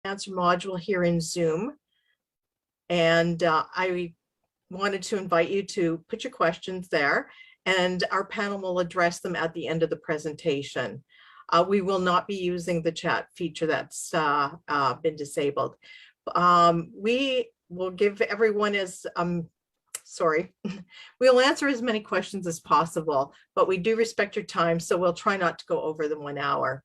answer module here in Zoom. And I wanted to invite you to put your questions there, and our panel will address them at the end of the presentation. We will not be using the chat feature that's been disabled. We will give everyone we'll answer as many questions as possible, but we do respect your time, so we'll try not to go over the 1 hour.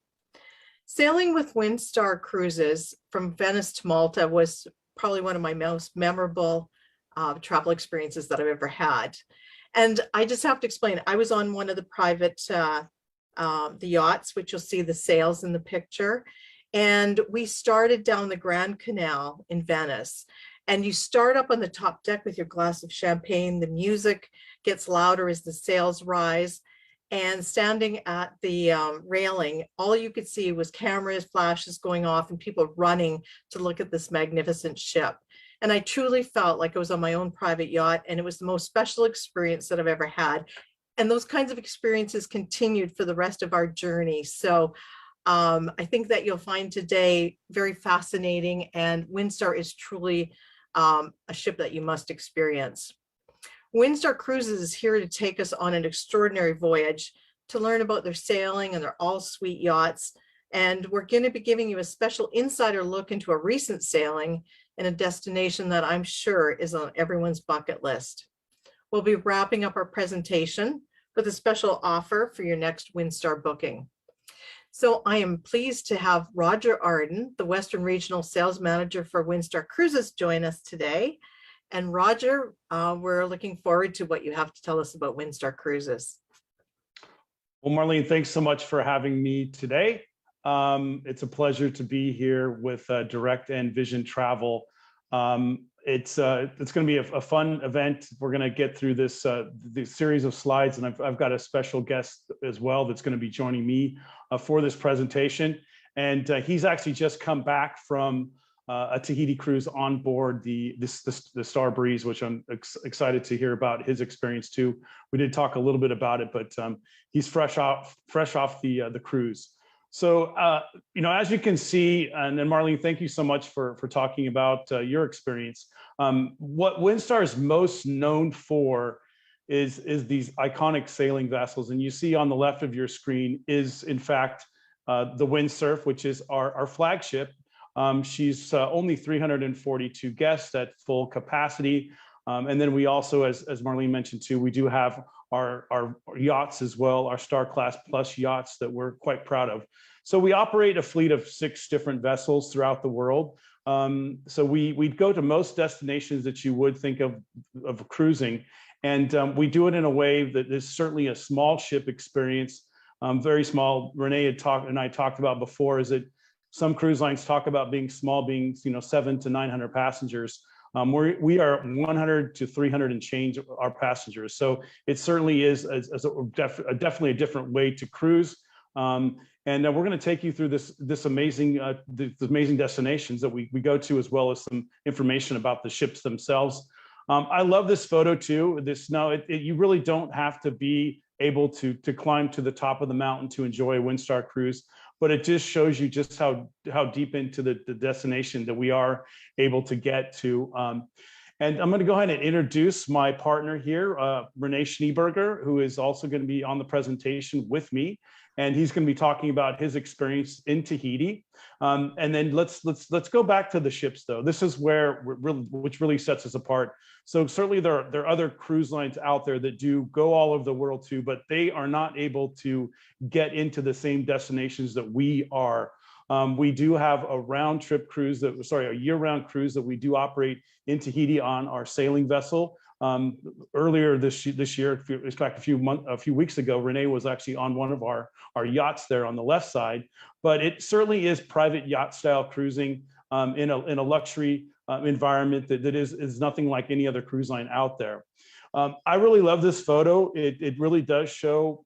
Sailing with Windstar Cruises from Venice to Malta was probably one of my most memorable travel experiences that I've ever had. And I just have to explain, I was on one of the private the yachts, which you'll see the sails in the picture. And we started down the Grand Canal in Venice. And you start up on the top deck with your glass of champagne. The music gets louder as the sails rise. And standing at the railing, all you could see was cameras, flashes going off, and people running to look at this magnificent ship. And I truly felt like I was on my own private yacht, and it was the most special experience that I've ever had. And those kinds of experiences continued for the rest of our journey. So I think that you'll find today very fascinating, and Windstar is truly a ship that you must experience. Windstar Cruises is here to take us on an extraordinary voyage to learn about their sailing and their all-suite yachts. And we're going to be giving you a special insider look into a recent sailing in a destination that I'm sure is on everyone's bucket list. We'll be wrapping up our presentation with a special offer for your next Windstar booking. So I am pleased to have Roger Arden, the Western Regional Sales Manager for Windstar Cruises, join us today. And Roger, we're looking forward to what you have to tell us about Windstar Cruises. Well, Marlene, thanks so much for having me today. It's a pleasure to be here with Direct and Vision Travel. It's going to be a fun event. We're going to get through this series of slides, and I've got a special guest as well that's going to be joining me for this presentation. And he's actually just come back from a Tahiti cruise on board the Star Breeze, which I'm excited to hear about his experience too. We did talk a little bit about it, but he's fresh off the cruise. So, as you can see, and then Marlene, thank you so much for talking about your experience. What Windstar is most known for is these iconic sailing vessels. And you see on the left of your screen is, in fact, the Windsurf, which is our flagship. She's only 342 guests at full capacity. And then we also, as Marlene mentioned too, we do have our yachts as well, our Star Class Plus yachts that we're quite proud of. So we operate a fleet of 6 different vessels throughout the world. So we'd go to most destinations that you would think of cruising. And we do it in a way that is certainly a small ship experience, very small. Renee and I talked about before, is that some cruise lines talk about being small, being 700 to 900 passengers. We are 100 to 300 and change our passengers. So it certainly is definitely a different way to cruise. And we're going to take you through this amazing destinations that we go to, as well as some information about the ships themselves. I love this photo too. You really don't have to be able to climb to the top of the mountain to enjoy a Windstar cruise, but it just shows you just how deep into the destination that we are able to get to. And I'm going to go ahead and introduce my partner here, Renee Schneeberger, who is also going to be on the presentation with me. And he's going to be talking about his experience in Tahiti. And then let's go back to the ships, though. This is which really sets us apart. So certainly there are other cruise lines out there that do go all over the world too, but they are not able to get into the same destinations that we are. We do have a round-trip cruise a year-round cruise that we do operate in Tahiti on our sailing vessel. Earlier this year, in fact, a few weeks ago, Renee was actually on one of our yachts there on the left side. But it certainly is private yacht style cruising in a luxury environment that is nothing like any other cruise line out there. I really love this photo. It really does show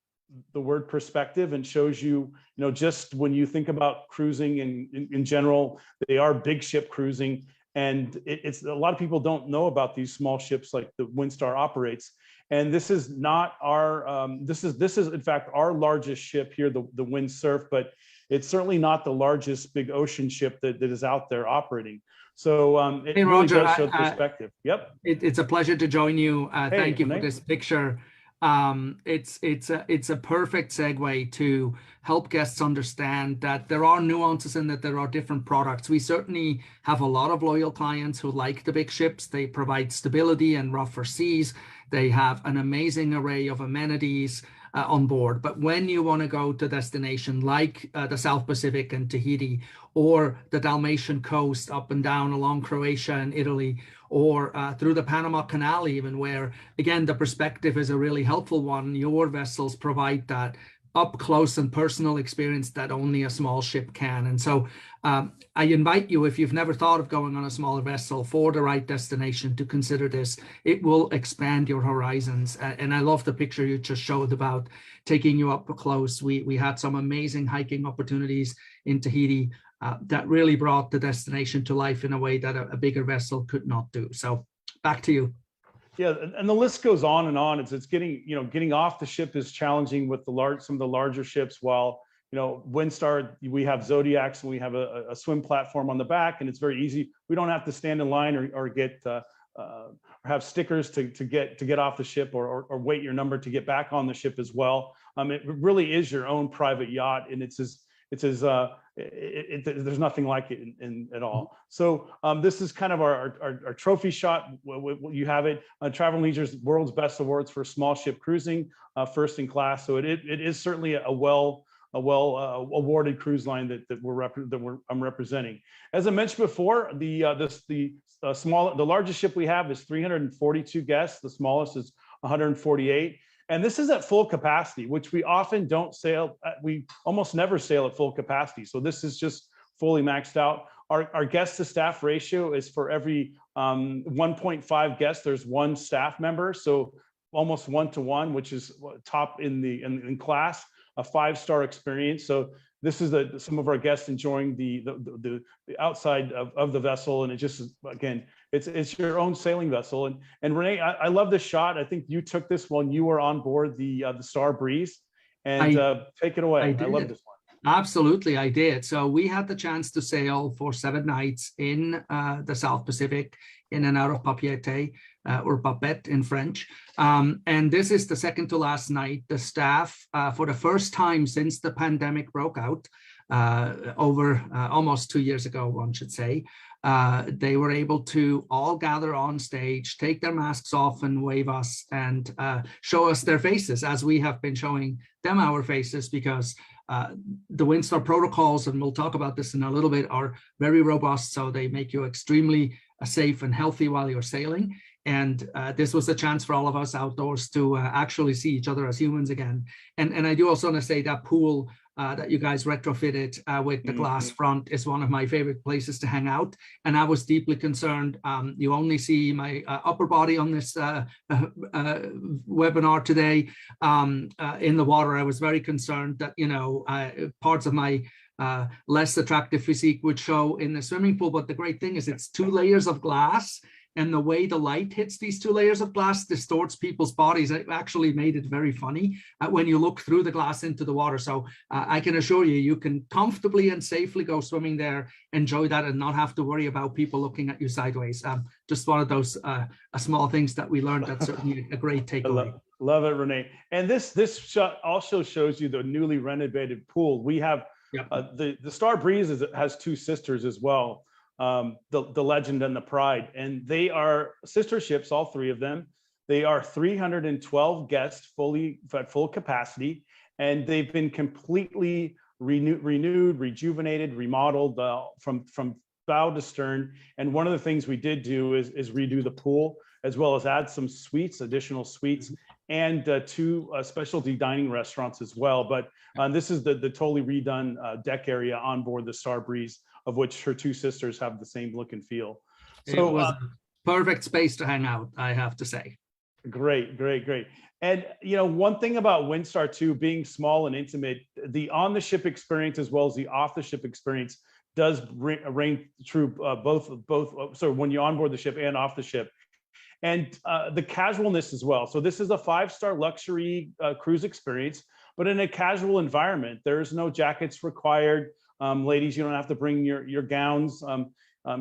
the word perspective, and shows you, just when you think about cruising in general, they are big ship cruising. And it's a lot of people don't know about these small ships like the Windstar operates. And this is not our, this is in fact our largest ship here, the Windsurf, but it's certainly not the largest big ocean ship that is out there operating. So it Hey, really Roger, does show perspective. Yep. it's a pleasure to join you. Hey, Thank you for Renee. this picture. It's a perfect segue to help guests understand that there are nuances and that there are different products. We certainly have a lot of loyal clients who like the big ships. They provide stability and rougher seas. They have an amazing array of amenities on board. But when you want to go to a destination like the South Pacific and Tahiti, or the Dalmatian coast up and down along Croatia and Italy, or through the Panama Canal even, where, again, the perspective is a really helpful one, your vessels provide that up close and personal experience that only a small ship can. And so I invite you, if you've never thought of going on a smaller vessel for the right destination, to consider this. It will expand your horizons. And I love the picture you just showed about taking you up close. We had some amazing hiking opportunities in Tahiti that really brought the destination to life in a way that a bigger vessel could not do. So back to you. Yeah, and the list goes on and on. It's getting, getting off the ship is challenging with some of the larger ships. While, Windstar, we have Zodiacs and we have a swim platform on the back, and it's very easy. We don't have to stand in line or get or have stickers to get off the ship, or wait your number to get back on the ship as well. It really is your own private yacht, and there's nothing like it at all. So this is kind of our trophy shot. You have it, Travel + Leisure's World's Best Awards for small ship cruising, first in class. So it is certainly a well awarded cruise line that I'm representing. As I mentioned before, the largest ship we have is 342 guests. The smallest is 148. And this is at full capacity, which we often don't sail. We almost never sail at full capacity. So this is just fully maxed out. Our guest to staff ratio is for every 1.5 guests, there's one staff member. So almost 1-to-1, which is top in class, a 5-star experience. So this is some of our guests enjoying the outside of the vessel, and it just, again, it's your own sailing vessel. And Renee, I love this shot. I think you took this when you were on board the Star Breeze, and take it away. I love this one. Absolutely, I did. So we had the chance to sail for 7 nights in the South Pacific, in and out of Papeete, or Papette in French. And this is the second to last night. The staff, for the first time since the pandemic broke out, over almost 2 years ago, one should say, they were able to all gather on stage, take their masks off and wave us, and show us their faces, as we have been showing them our faces, because the Windstar protocols, and we'll talk about this in a little bit, are very robust. So they make you extremely safe and healthy while you're sailing. And this was a chance for all of us outdoors to actually see each other as humans again. And I do also want to say that pool that you guys retrofitted with the glass front is one of my favorite places to hang out. And I was deeply concerned. You only see my upper body on this webinar today in the water. I was very concerned that, parts of my less attractive physique would show in the swimming pool. But the great thing is it's 2 layers of glass, and the way the light hits these 2 layers of glass distorts people's bodies. It actually made it very funny when you look through the glass into the water. So I can assure you, you can comfortably and safely go swimming there, enjoy that, and not have to worry about people looking at you sideways. Just one of those small things that we learned. That's certainly a great takeaway. Love it, Renee. And this shot also shows you the newly renovated pool. We have the Star Breeze has 2 sisters as well. The Legend and the Pride, and they are sister ships, all 3 of them. They are 312 guests at full capacity, and they've been completely renewed, rejuvenated, remodeled from bow to stern. And one of the things we did do is redo the pool, as well as add some additional suites, and 2 specialty dining restaurants as well. But this is the totally redone deck area on board the Star Breeze, of which her 2 sisters have the same look and feel. So it was a perfect space to hang out, I have to say. Great. And one thing about Windstar too, being small and intimate, the on the ship experience as well as the off the ship experience does reign true both. So when you're on board the ship and off the ship, and the casualness as well. So this is a 5-star luxury cruise experience, but in a casual environment. There's no jackets required. Ladies, you don't have to bring your gowns.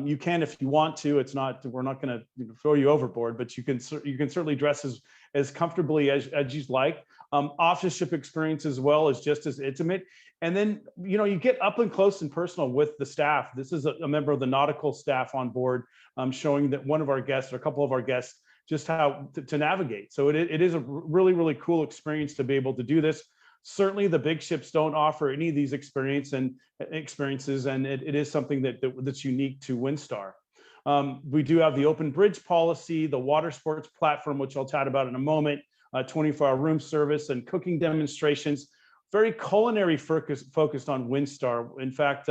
You can if you want to. It's not, we're not going to throw you overboard, but you can certainly dress as comfortably as you'd like. Office ship experience as well is just as intimate. And then, you get up and close and personal with the staff. This is a member of the nautical staff on board, showing that one of our guests or a couple of our guests just how to navigate. So it is a really, really cool experience to be able to do this. Certainly the big ships don't offer any of these experiences, and it is something that's unique to Windstar. We do have the open bridge policy, the water sports platform, which I'll chat about in a moment, 24-hour room service and cooking demonstrations, very culinary focused on Windstar. In fact,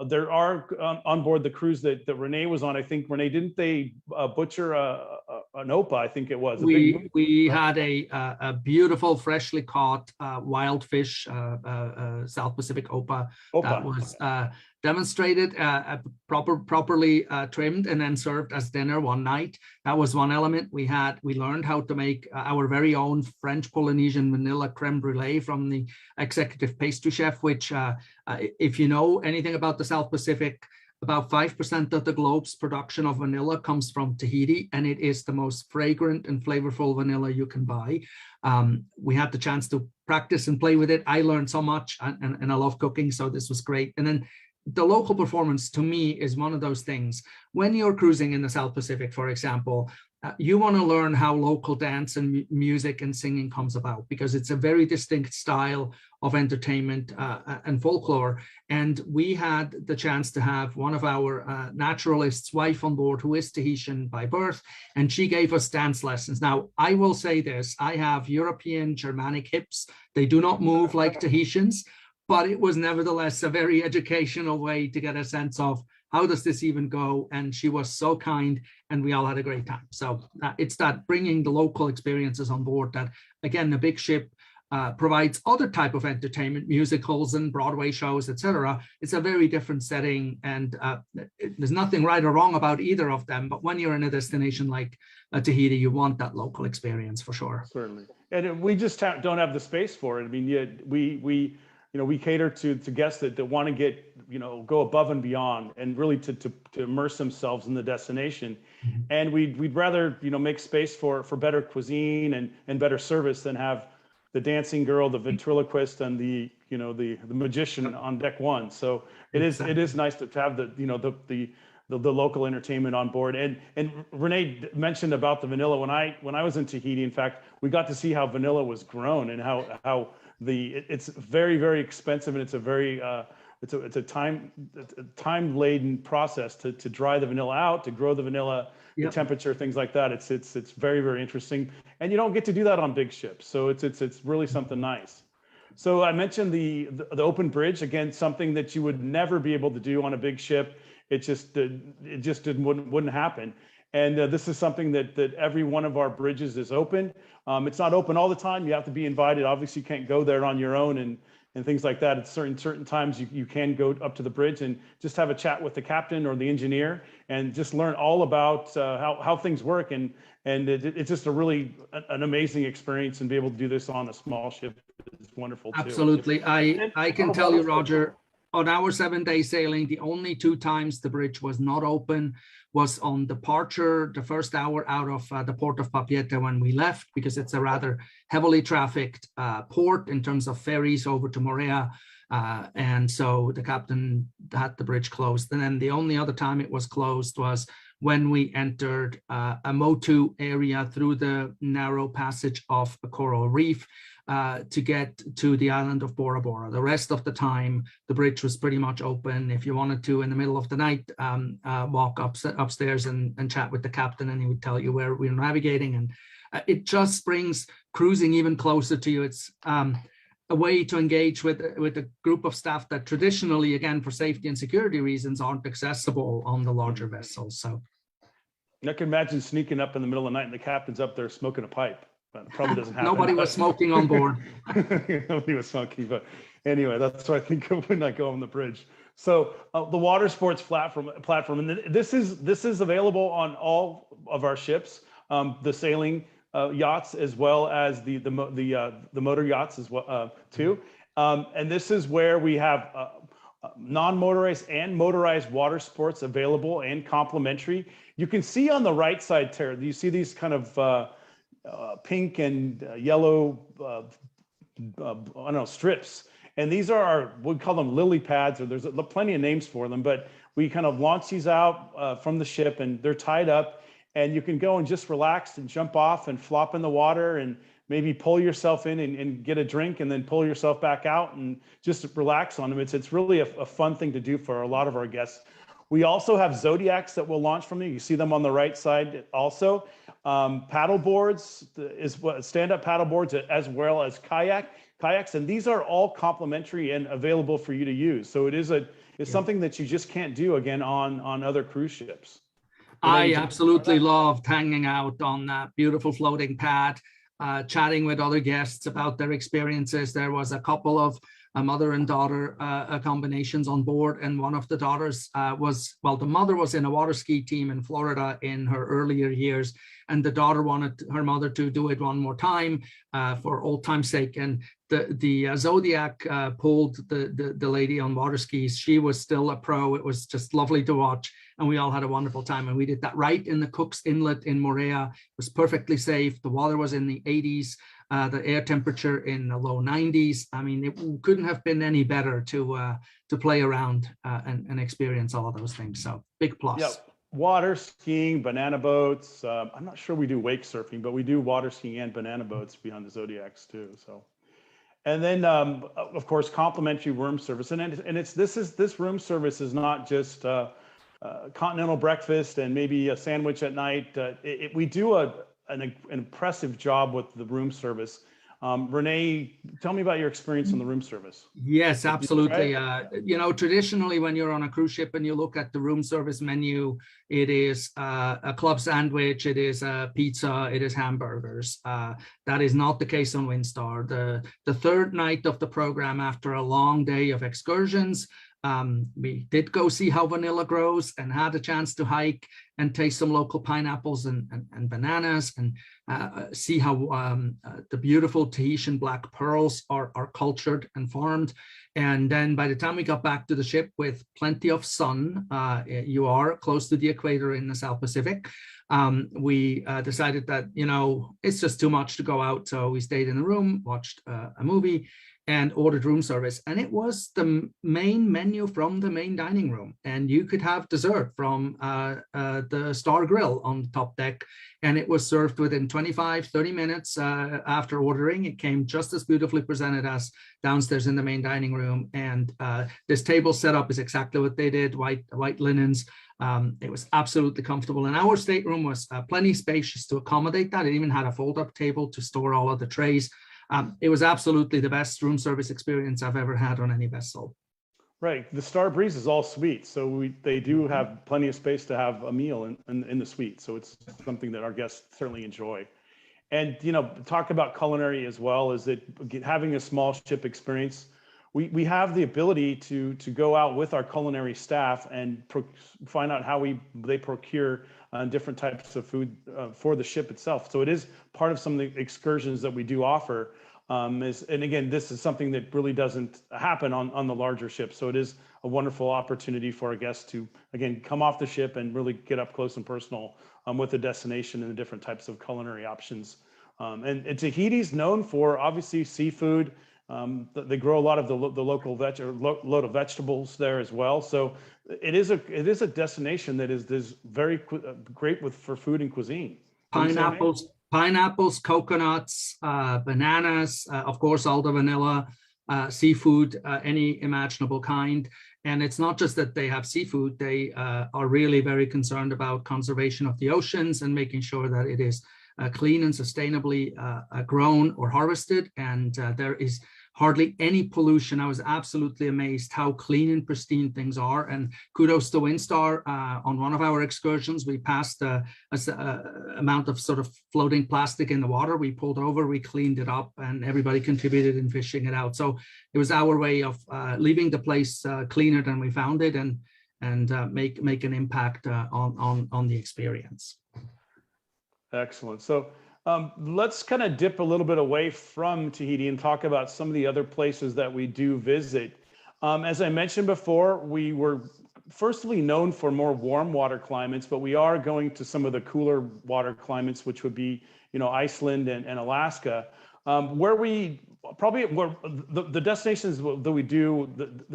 there are on board the cruise that Renee was on. I think, Renee, didn't they butcher an OPA? I think it was. We had a beautiful freshly caught wild fish, South Pacific OPA. That was demonstrated, properly trimmed and then served as dinner one night. That was one element. We learned how to make our very own French Polynesian vanilla creme brulee from the executive pastry chef, which if you know anything about the South Pacific, about 5% of the globe's production of vanilla comes from Tahiti, and it is the most fragrant and flavorful vanilla you can buy. We had the chance to practice and play with it. I learned so much, and I love cooking, so this was great. And then the local performance, to me, is one of those things. When you're cruising in the South Pacific, for example, you want to learn how local dance and music and singing comes about, because it's a very distinct style of entertainment and folklore. And we had the chance to have one of our naturalist's wife on board, who is Tahitian by birth, and she gave us dance lessons. Now, I will say this, I have European Germanic hips. They do not move like Tahitians, but it was nevertheless a very educational way to get a sense of how does this even go? And she was so kind, and we all had a great time. So it's that bringing the local experiences on board that, again, the big ship provides other type of entertainment, musicals and Broadway shows, etc. It's a very different setting, and there's nothing right or wrong about either of them. But when you're in a destination like Tahiti, you want that local experience for sure. Certainly, and we just don't have the space for it. I mean, we cater to guests that want to get, go above and beyond and really to immerse themselves in the destination. Mm-hmm. And we'd rather, make space for better cuisine and better service than have the dancing girl, the ventriloquist, and the magician on deck one. So it is nice to have the local entertainment on board. And Renee mentioned about the vanilla. When I was in Tahiti, in fact, we got to see how vanilla was grown and how it's very, very expensive, and it's a very it's a time laden process to dry the vanilla out, to grow the vanilla, the temperature, things like that. It's very, very interesting, and you don't get to do that on big ships. So it's really something nice. So I mentioned the open bridge, again, something that you would never be able to do on a big ship. It just wouldn't happen. And this is something that every one of our bridges is open. It's not open all the time. You have to be invited. Obviously, you can't go there on your own and things like that. At certain times, you can go up to the bridge and just have a chat with the captain or the engineer and just learn all about how things work. And it's just an amazing experience, and be able to do this on a small ship is wonderful too. Absolutely. I can tell you, Roger, on our 7-day sailing, the only 2 times the bridge was not open was on departure, the first hour out of the port of Papeete when we left, because it's a rather heavily trafficked port in terms of ferries over to Moorea. And so the captain had the bridge closed. And then the only other time it was closed was when we entered a Motu area through the narrow passage of a coral reef to get to the island of Bora Bora. The rest of the time, the bridge was pretty much open. If you wanted to, in the middle of the night, walk upstairs and chat with the captain, and he would tell you where we were navigating. And it just brings cruising even closer to you. It's a way to engage with a group of staff that traditionally, again, for safety and security reasons, aren't accessible on the larger vessels. So I can imagine sneaking up in the middle of the night and the captain's up there smoking a pipe. But it probably doesn't happen. Nobody was smoking on board. Nobody was smoking, but anyway, that's what I think of when I go on the bridge. So the water sports platform, and this is available on all of our ships. The sailing yachts as well as the motor yachts as well too. And this is where we have non-motorized and motorized water sports available and complimentary. You can see on the right side, Tara, you see these kind of pink and yellow, I don't know, strips. And these are our, we call them lily pads, or there's plenty of names for them, but we kind of launch these out from the ship and they're tied up, and you can go and just relax and jump off and flop in the water and maybe pull yourself in and get a drink and then pull yourself back out and just relax on them. It's really a fun thing to do for a lot of our guests. We also have Zodiacs that will launch from there. You see them on the right side also. Paddle boards is what stand-up paddle boards, as well as kayaks, and these are all complimentary and available for you to use. So it's something that you just can't do again on other cruise ships. I absolutely loved hanging out on that beautiful floating pad, chatting with other guests about their experiences. There was a couple of mother and daughter combinations on board, and one of the daughters the mother was in a water ski team in Florida in her earlier years, and the daughter wanted her mother to do it one more time for old time's sake. And the Zodiac pulled the lady on water skis. She was still a pro. It was just lovely to watch, and we all had a wonderful time. And we did that right in the Cook's Inlet in Moorea. It was perfectly safe. The water was in the 80s. The air temperature in the low 90s. I mean, it couldn't have been any better to play around and experience all of those things. So big plus. Yeah, water skiing, banana boats. I'm not sure we do wake surfing, but we do water skiing and banana boats beyond the Zodiacs too. So, and then of course complimentary room service, and this room service is not just continental breakfast and maybe a sandwich at night. We do an impressive job with the room service. Renee, tell me about your experience on the room service. Yes, absolutely. Traditionally, when you're on a cruise ship and you look at the room service menu, it is a club sandwich, it is a pizza, it is hamburgers. That is not the case on Windstar. The third night of the program, after a long day of excursions, we did go see how vanilla grows and had a chance to hike and taste some local pineapples and bananas, and see how the beautiful Tahitian black pearls are cultured and farmed. And then by the time we got back to the ship with plenty of sun, you are close to the equator in the South Pacific, we decided that, it's just too much to go out. So we stayed in the room, watched a movie, and ordered room service. And it was the main menu from the main dining room. And you could have dessert from the Star Grill on the top deck. And it was served within 25, 30 minutes after ordering. It came just as beautifully presented as downstairs in the main dining room. And this table setup is exactly what they did, white linens. It was absolutely comfortable. And our stateroom was plenty spacious to accommodate that. It even had a fold-up table to store all of the trays. It was absolutely the best room service experience I've ever had on any vessel. Right. The Star Breeze is all suite, so they do have plenty of space to have a meal in the suite. So it's something that our guests certainly enjoy. And, talk about culinary as well, is that having a small ship experience, we have the ability to go out with our culinary staff and find out how they procure different types of food for the ship itself. So it is part of some of the excursions that we do offer. And again, this is something that really doesn't happen on the larger ship. So it is a wonderful opportunity for our guests to, again, come off the ship and really get up close and personal with the destination and the different types of culinary options. And Tahiti's known for, obviously, seafood. They grow a lot of the local load of vegetables there as well. So it is a destination that is very great for food and cuisine. Pineapples, coconuts, bananas, of course, all the vanilla, seafood, any imaginable kind. And it's not just that they have seafood, they are really very concerned about conservation of the oceans and making sure that it is clean and sustainably grown or harvested. And there is hardly any pollution. I was absolutely amazed how clean and pristine things are. And kudos to Windstar. On one of our excursions, we passed a amount of sort of floating plastic in the water. We pulled over, we cleaned it up, and everybody contributed in fishing it out. So it was our way of leaving the place cleaner than we found it, and make an impact on the experience. Excellent. So Let's kind of dip a little bit away from Tahiti and talk about some of the other places that we do visit. As I mentioned before, we were firstly known for more warm water climates, but we are going to some of the cooler water climates, which would be, Iceland and Alaska, where we probably where the destinations that we do,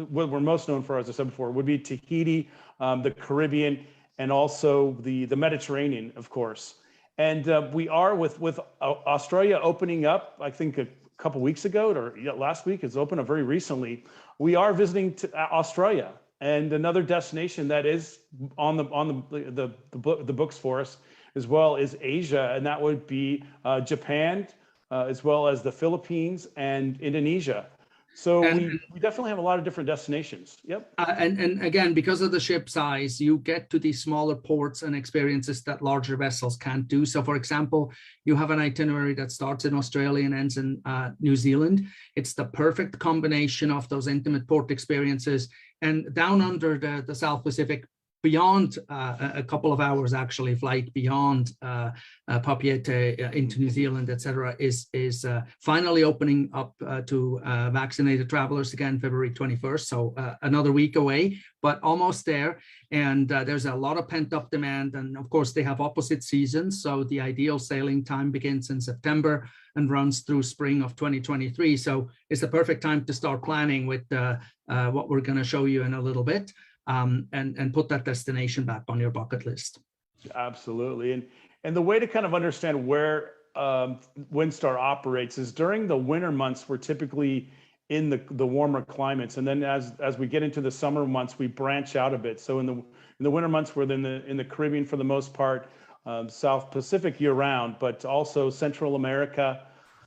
what we're most known for, as I said before, would be Tahiti, the Caribbean, and also the Mediterranean, of course. And we are with Australia opening up, I think a couple weeks ago, or last week. It's opened up very recently. We are visiting Australia, and another destination that is on the books for us as well is Asia, and that would be Japan, as well as the Philippines and Indonesia. So we definitely have a lot of different destinations. Yep. And again, because of the ship size, you get to these smaller ports and experiences that larger vessels can't do. So for example, you have an itinerary that starts in Australia and ends in New Zealand. It's the perfect combination of those intimate port experiences, and down under the South Pacific, beyond a couple of hours actually flight beyond Papeete into New Zealand, etc., is finally opening up to vaccinated travelers again, February 21st. So another week away, but almost there. And there's a lot of pent up demand. And of course, they have opposite seasons. So the ideal sailing time begins in September and runs through spring of 2023. So it's the perfect time to start planning with what we're going to show you in a little bit. And put that destination back on your bucket list. Absolutely. And the way to kind of understand where Windstar operates is during the winter months, we're typically in the warmer climates. And then as we get into the summer months, we branch out a bit. So in the winter months, we're in the Caribbean for the most part, South Pacific year round, but also Central America,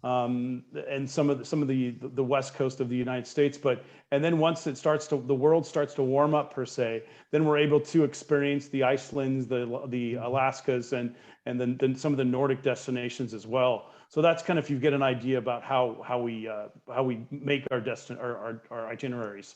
and some of the west coast of the United States. And then once the world starts to warm up per se, then we're able to experience the Icelands, the Alaskas, and then some of the Nordic destinations as well. So that's kind of, if you get an idea about how we make our itineraries.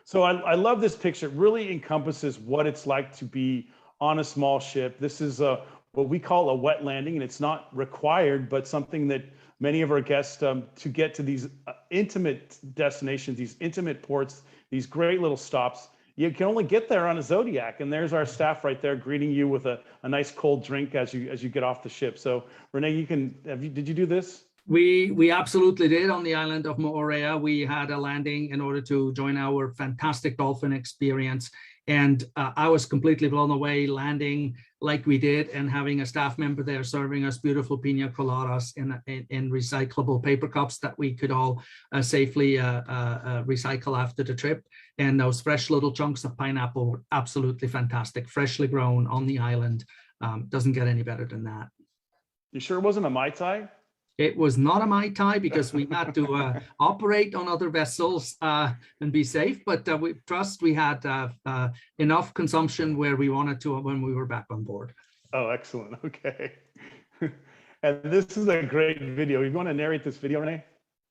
So I love this picture. It really encompasses what it's like to be on a small ship. This is what we call a wet landing, and it's not required, but something that many of our guests, to get to these intimate destinations, these intimate ports, these great little stops, you can only get there on a Zodiac. And there's our staff right there greeting you with a nice cold drink as you get off the ship. So Renee, did you do this? We absolutely did on the island of Moorea. We had a landing in order to join our fantastic dolphin experience. And I was completely blown away landing like we did and having a staff member there serving us beautiful pina coladas in recyclable paper cups that we could all safely recycle after the trip. And those fresh little chunks of pineapple were absolutely fantastic, freshly grown on the island. Doesn't get any better than that. You sure it wasn't a Mai Tai? It was not a Mai Tai because we had to operate on other vessels and be safe, but we had enough consumption where we wanted to when we were back on board. Oh, excellent. Okay. And this is a great video. You want to narrate this video, Renee?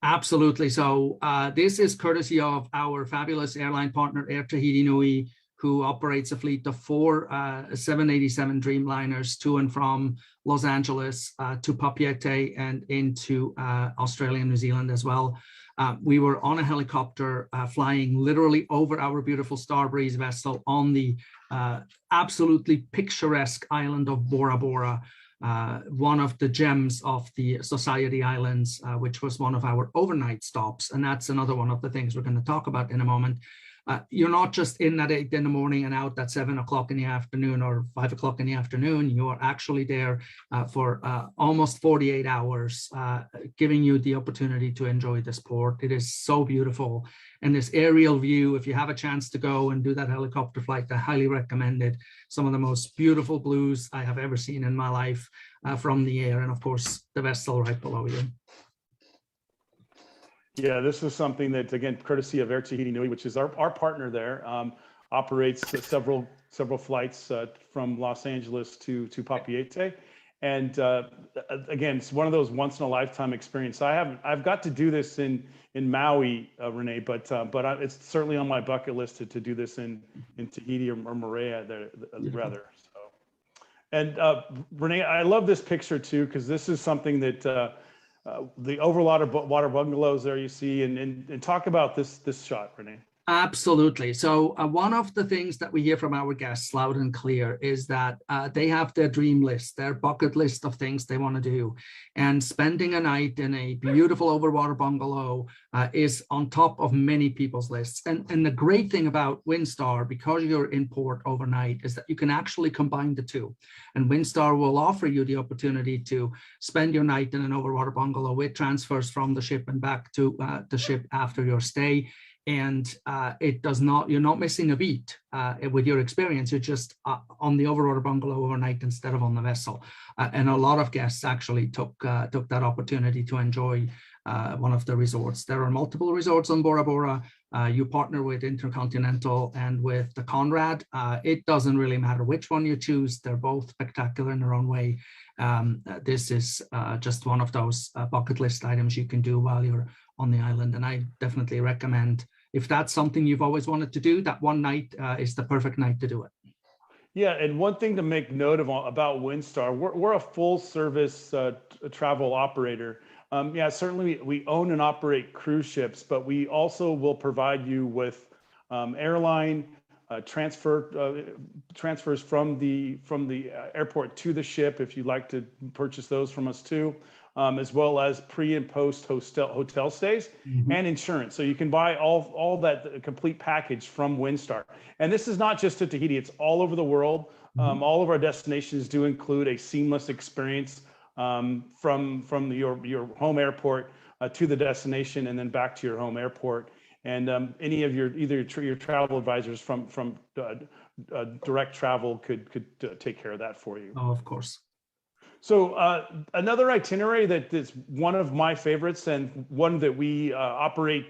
Absolutely. So this is courtesy of our fabulous airline partner, Air Tahiti Nui, who operates a fleet of 4 787 Dreamliners to and from Los Angeles to Papeete and into Australia and New Zealand as well. We were on a helicopter flying literally over our beautiful Starbreeze vessel on the absolutely picturesque island of Bora Bora, one of the gems of the Society Islands, which was one of our overnight stops. And that's another one of the things we're going to talk about in a moment. You're not just in at 8 in the morning and out at 7 o'clock in the afternoon or 5 o'clock in the afternoon. You are actually there for almost 48 hours, giving you the opportunity to enjoy the sport. It is so beautiful. And this aerial view, if you have a chance to go and do that helicopter flight, I highly recommend it. Some of the most beautiful blues I have ever seen in my life from the air. And of course, the vessel right below you. Yeah, this is something that, again, courtesy of Air Tahiti Nui, which is our partner there, operates several flights from Los Angeles to Papeete. And again, it's one of those once in a lifetime experience. I've got to do this in Maui, Renee, but it's certainly on my bucket list to do this in Tahiti or Moorea rather. So And Renee, I love this picture too, because this is something that the water bungalows there you see, and talk about this shot, Renee. Absolutely. So one of the things that we hear from our guests loud and clear is that they have their dream list, their bucket list of things they want to do. And spending a night in a beautiful overwater bungalow is on top of many people's lists. And the great thing about Windstar, because you're in port overnight, is that you can actually combine the two. And Windstar will offer you the opportunity to spend your night in an overwater bungalow with transfers from the ship and back to the ship after your stay. And you're not missing a beat with your experience. You're just on the overwater bungalow overnight instead of on the vessel. And a lot of guests actually took that opportunity to enjoy one of the resorts. There are multiple resorts on Bora Bora. You partner with Intercontinental and with the Conrad. It doesn't really matter which one you choose. They're both spectacular in their own way. This is just one of those bucket list items you can do while you're on the island. And I definitely recommend, if that's something you've always wanted to do, that one night is the perfect night to do it. Yeah, and one thing to make note of about Windstar, we're a full service travel operator. Yeah, certainly we own and operate cruise ships, but we also will provide you with airline transfers from the airport to the ship if you'd like to purchase those from us too. As well as pre and post hotel stays and insurance. So you can buy all that complete package from Windstar. And this is not just to Tahiti, it's all over the world. All of our destinations do include a seamless experience from your home airport to the destination and then back to your home airport. And any of your travel advisors from direct travel could take care of that for you. Oh, of course. So another itinerary that is one of my favorites and one that we operate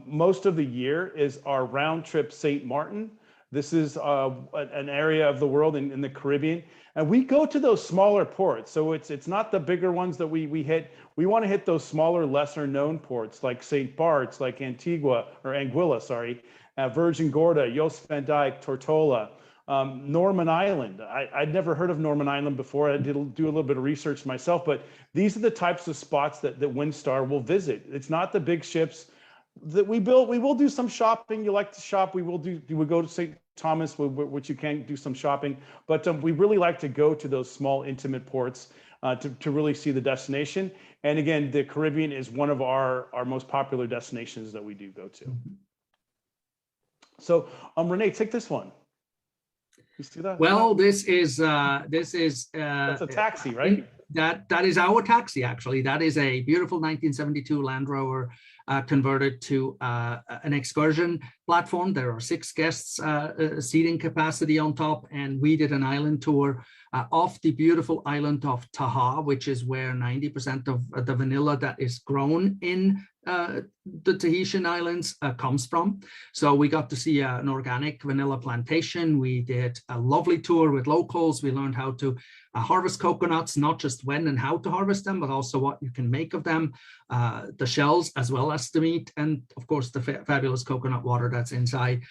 most of the year is our round trip St. Martin. This is an area of the world in the Caribbean. And we go to those smaller ports. So it's not the bigger ones that we hit. We want to hit those smaller, lesser known ports like St. Bart's, like Anguilla, Virgin Gorda, Jost Van Dyke, Tortola. Norman Island. I'd never heard of Norman Island before. I did do a little bit of research myself, but these are the types of spots that Windstar will visit. It's not the big ships that we build. We will do some shopping. You like to shop. We will go to St. Thomas, which you can do some shopping, but we really like to go to those small, intimate ports to really see the destination. And again, the Caribbean is one of our most popular destinations that we do go to. So Renee, take this one. You see that? Well, this is that's a taxi, right? That is our taxi, actually. That is a beautiful 1972 Land Rover converted to an excursion platform. There are 6 guests seating capacity on top, and we did an island tour off the beautiful island of Taha, which is where 90% of the vanilla that is grown in the Tahitian islands comes from. So we got to see an organic vanilla plantation. We did a lovely tour with locals. We learned how to harvest coconuts, not just when and how to harvest them, but also what you can make of them, the shells as well as the meat, and of course the fabulous coconut water that's inside.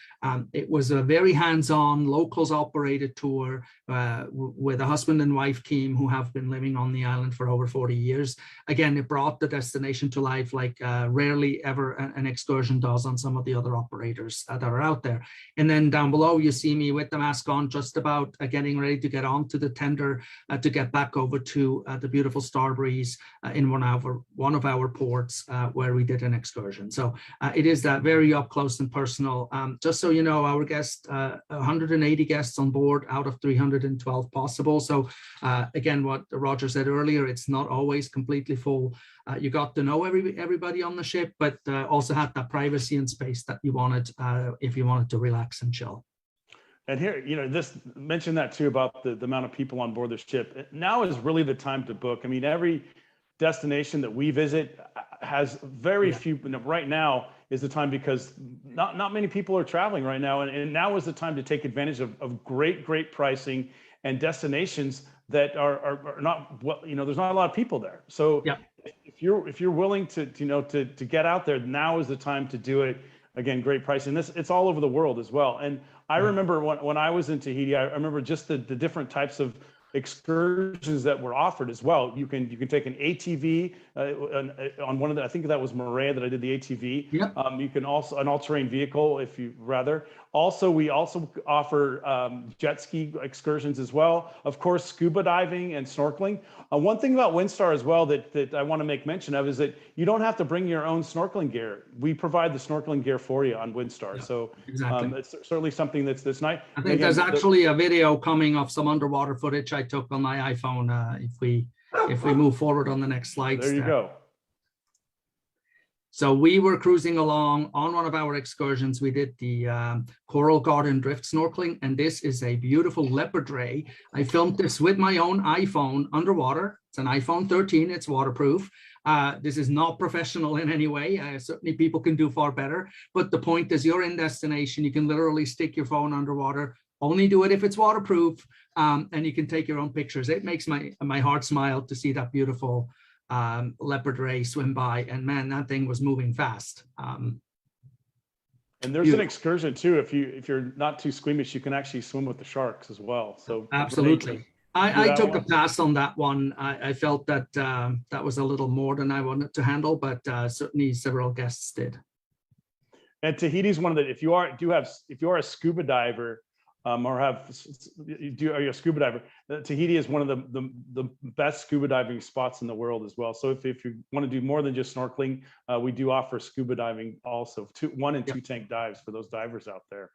It was a very hands-on, locals operated tour with a husband and wife team who have been living on the island for over 40 years. Again, it brought the destination to life like rarely ever an excursion does on some of the other operators that are out there. And then down below, you see me with the mask on, just about getting ready to get onto the tender to get back over to the beautiful Starbreeze in one of our ports where we did an excursion. So it is that very up close and personal. Just so you know, our guests, 180 guests on board out of 312 possible. So again, what Roger said earlier, it's not always completely full. You got to know everybody on the ship, but also had that privacy and space that you wanted if you wanted to relax and chill. And here, this mentioned that too about the amount of people on board the ship. Now is really the time to book. I mean, every destination that we visit has very few. Right now is the time because not many people are traveling right now, and now is the time to take advantage of great pricing and destinations that are not there's not a lot of people there. So if you're willing to get out there, now is the time to do it. Again, great pricing. It's all over the world as well. And I remember when I was in Tahiti, I remember just the different types of excursions that were offered as well. You can take an ATV on one of the, I think that was Maria that I did the ATV. Yep. You can also an all-terrain vehicle if you rather. Also, we also offer jet ski excursions as well. Of course, scuba diving and snorkeling. One thing about Windstar as well that I want to make mention of is that you don't have to bring your own snorkeling gear. We provide the snorkeling gear for you on Windstar. Yeah, so exactly. it's certainly something that's nice. I think there's actually a video coming of some underwater footage I took on my iPhone. If we move forward on the next slide. There you go. So we were cruising along on one of our excursions. We did the Coral Garden drift snorkeling, and this is a beautiful leopard ray. I filmed this with my own iPhone underwater. It's an iPhone 13, it's waterproof. This is not professional in any way. Certainly people can do far better, but the point is you're in destination. You can literally stick your phone underwater, only do it if it's waterproof, and you can take your own pictures. It makes my heart smile to see that beautiful leopard ray swim by, and man, that thing was moving fast. And there's an excursion too. If you're not too squeamish, you can actually swim with the sharks as well. So absolutely. I took a pass on that one. I felt that that was a little more than I wanted to handle, but certainly several guests did. And Tahiti's one of the, if you are a scuba diver, or are you a scuba diver? Tahiti is one of the best scuba diving spots in the world as well. So if you want to do more than just snorkeling, we do offer scuba diving also, 1 and 2 tank dives for those divers out there.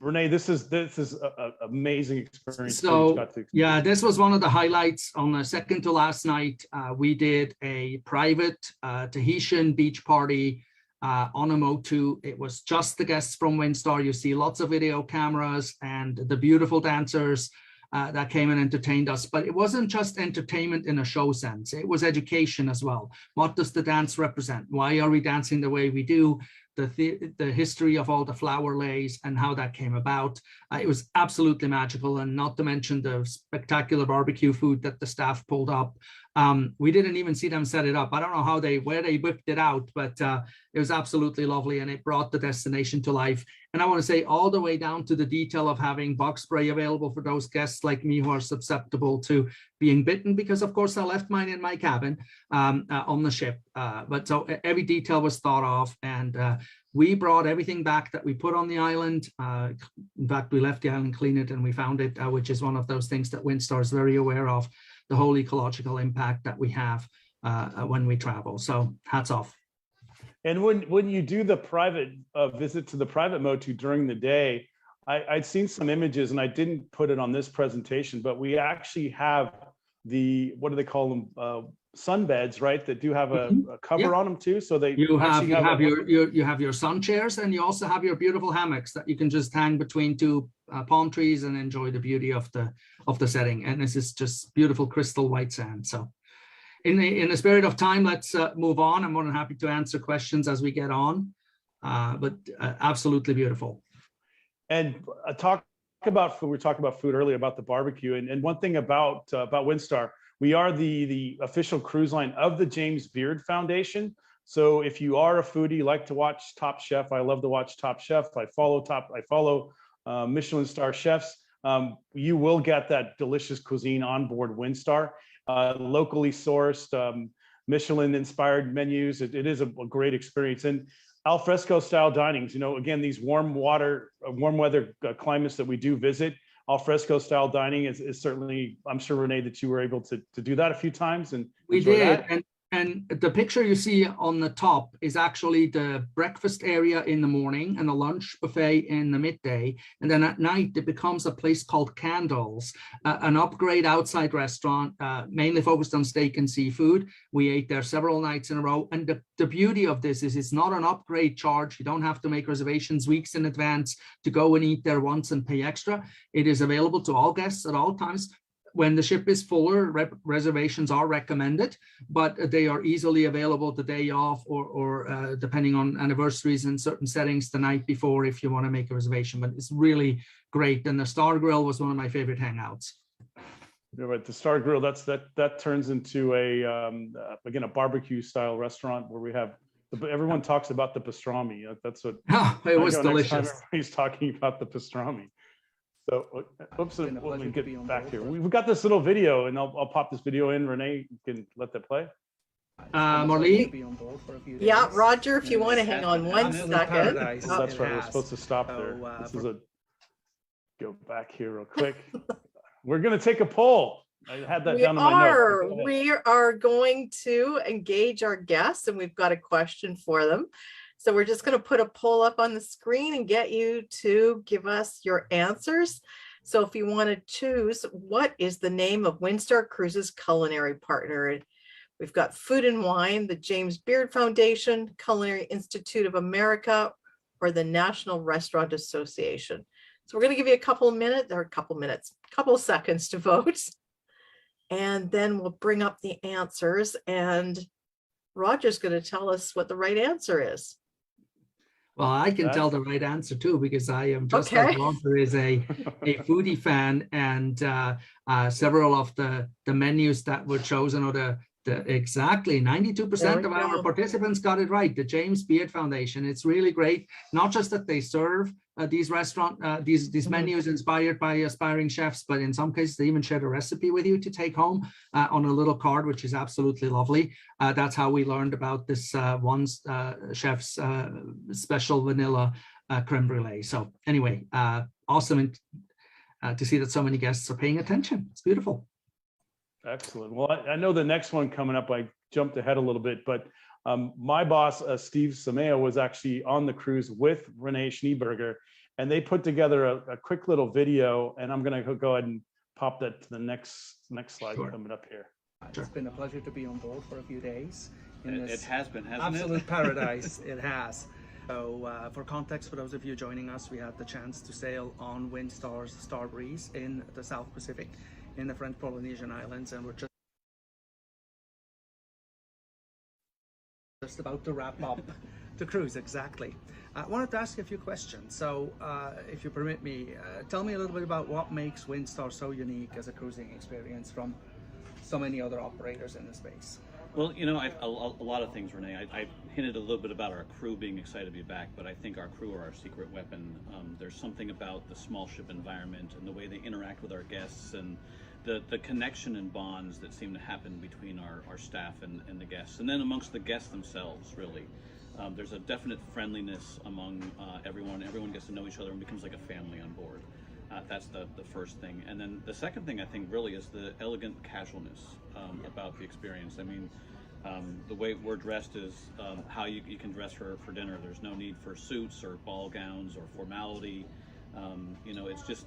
Renee, this is an amazing experience. So yeah, this was one of the highlights on the second to last night. We did a private Tahitian beach party on a Motu. It was just the guests from Windstar. You see lots of video cameras and the beautiful dancers that came and entertained us. But it wasn't just entertainment in a show sense. It was education as well. What does the dance represent? Why are we dancing the way we do? The history of all the flower lays and how that came about. It was absolutely magical, and not to mention the spectacular barbecue food that the staff pulled up. We didn't even see them set it up. I don't know where they whipped it out, but it was absolutely lovely, and it brought the destination to life. And I want to say all the way down to the detail of having bug spray available for those guests like me who are susceptible to being bitten, because of course I left mine in my cabin on the ship. But so every detail was thought of, and we brought everything back that we put on the island. In fact, we left the island, clean it, and we found it, which is one of those things that Windstar is very aware of, the whole ecological impact that we have when we travel. So hats off. And when you do the private visit to the private Motu during the day, I'd seen some images, and I didn't put it on this presentation, but we actually have what do they call them? Sunbeds, right? That do have a cover on them too. So you have your sun chairs, and you also have your beautiful hammocks that you can just hang between 2 palm trees and enjoy the beauty of the setting. And this is just beautiful crystal white sand. So in the spirit of time, let's move on. I'm more than happy to answer questions as we get on, but absolutely beautiful. And we talked about food earlier, about the barbecue, and one thing about Windstar, we are the official cruise line of the James Beard Foundation. So if you are a foodie, like to watch Top Chef, I love to watch Top Chef. I follow Michelin star chefs. You will get that delicious cuisine on board Windstar, locally sourced, Michelin-inspired menus. It is a great experience. And al fresco style dinings, again, these warm weather climates that we do visit, al fresco style dining is certainly, I'm sure, Renee, that you were able to do that a few times. And we did. And the picture you see on the top is actually the breakfast area in the morning and the lunch buffet in the midday. And then at night, it becomes a place called Candles, an upgrade outside restaurant, mainly focused on steak and seafood. We ate there several nights in a row. And the beauty of this is it's not an upgrade charge. You don't have to make reservations weeks in advance to go and eat there once and pay extra. It is available to all guests at all times. When the ship is fuller, reservations are recommended, but they are easily available the day off or depending on anniversaries and certain settings the night before if you want to make a reservation. But it's really great. And the Star Grill was one of my favorite hangouts. You're right. The Star Grill, that turns into again, a barbecue style restaurant where we have, everyone talks about the pastrami. That's what it was delicious. Everybody's talking about the pastrami. So, oops, Been a let me pleasure to be get on back board here. for- We've got this little video, and I'll pop this video in. Renee, you can let that play. It's been a pleasure Marlene? to be on board for a few Yeah, days. Roger, if you want to It's hang on one absolute second. paradise. Oh, that's It right. We're has. supposed to stop there. So, This for- is a go back here real quick. We're going to take a poll. I had that down in my notes. Go ahead. We are going to engage our guests, and we've got a question for them. So we're just going to put a poll up on the screen and get you to give us your answers. So if you want to choose, what is the name of Windstar Cruises culinary partner? We've got Food and Wine, the James Beard Foundation, Culinary Institute of America, or the National Restaurant Association. So we're going to give you a couple of minutes, or a couple of seconds to vote. And then we'll bring up the answers, and Roger's going to tell us what the right answer is. Well, I can tell the right answer too, because I am just like Roger is a foodie fan, and several of the menus that were chosen, or the exactly 92% of our participants got it right. The James Beard Foundation. It's really great. Not just that they serve these menus inspired by aspiring chefs, but in some cases they even share the recipe with you to take home on a little card, which is absolutely lovely. That's how we learned about this one chef's special vanilla creme brulee. So anyway, awesome to see that so many guests are paying attention. It's beautiful. Excellent. Well, I know the next one coming up, I jumped ahead a little bit, but my boss, Steve Sameo, was actually on the cruise with Renee Schneeberger, and they put together a quick little video, and I'm going to go ahead and pop that to the next slide coming up here. It's been a pleasure to be on board for a few days. It has been, hasn't it? Absolute paradise. It has. So for context, for those of you joining us, we had the chance to sail on Windstar's Star Breeze in the South Pacific, in the French Polynesian Islands, and we're just about to wrap up the cruise. Exactly. I wanted to ask you a few questions. So if you permit me, tell me a little bit about what makes Windstar so unique as a cruising experience from so many other operators in the space. Well, you know, a lot of things, Renee. I hinted a little bit about our crew being excited to be back, but I think our crew are our secret weapon. There's something about the small ship environment and the way they interact with our guests, and the connection and bonds that seem to happen between our staff and the guests, and then amongst the guests themselves, really. There's a definite friendliness among everyone. Everyone gets to know each other and becomes like a family on board. That's the first thing. And then the second thing, I think, really is the elegant casualness about the experience. I mean, the way we're dressed is how you can dress for dinner. There's no need for suits or ball gowns or formality. You know, it's just,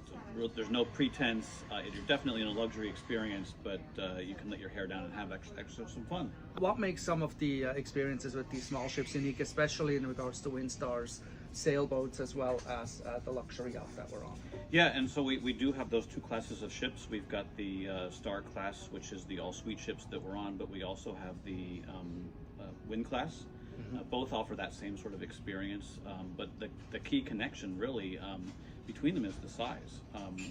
there's no pretense. You're definitely in a luxury experience, but you can let your hair down and have extra some fun. What makes some of the experiences with these small ships unique, especially in regards to Windstar's sailboats as well as the luxury yacht that we're on? Yeah, and so we do have those two classes of ships. We've got the Star class, which is the all-suite ships that we're on, but we also have the Wind class. Both offer that same sort of experience, but the key connection really between them is the size.